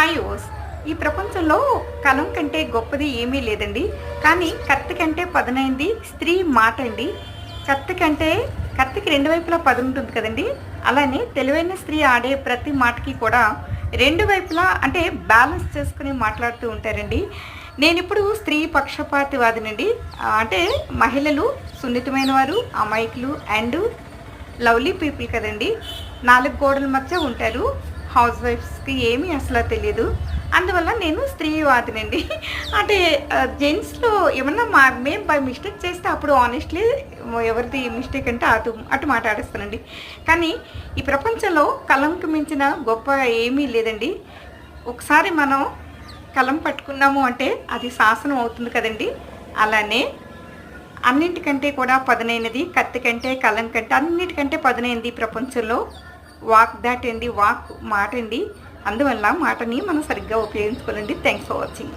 Hi ఓస్. ఈ ప్రపంచంలో కలం కంటే గొప్పది ఏమీ లేదండి. కానీ కత్తి కంటే పదునైంది స్త్రీ మాట అండి. కత్తికి రెండు వైపులా పదునుంటుంది కదండి. అలానే తెలివైన స్త్రీ ఆడే ప్రతి మాటకి కూడా రెండు వైపులా అంటే బ్యాలెన్స్ చేసుకుని మాట్లాడుతూ ఉంటారండి. నేనిప్పుడు స్త్రీ పక్షపాతివాదినండి. అంటే మహిళలు సున్నితమైన వారు, అమాయకులు అండ్ లవ్లీ పీపుల్ కదండి. నాలుగు గోడల మధ్య ఉంటారు. హౌస్ వైఫ్స్కి ఏమీ అసలు తెలియదు. అందువల్ల నేను స్త్రీవాదినండి. అంటే జెంట్స్లో ఏమన్నా మేము బై మిస్టేక్ చేస్తే అప్పుడు ఆనెస్ట్లీ ఎవరిది మిస్టేక్ అంటే అటు మాట్లాడేస్తానండి. కానీ ఈ ప్రపంచంలో కలంకి మించిన గొప్ప ఏమీ లేదండి. ఒకసారి మనం కలం పట్టుకున్నాము అంటే అది శాసనం అవుతుంది కదండి. అలానే అన్నింటికంటే కూడా పదునైనది కత్తి కంటే, కలం కంటే అన్నిటికంటే పదునైనది ప్రపంచంలో వాక్ దాటండి, వాక్ మాట అండి. అందువల్ల మాటని మనం సరిగ్గా ఉపయోగించుకోవాలండి. Thanks for watching.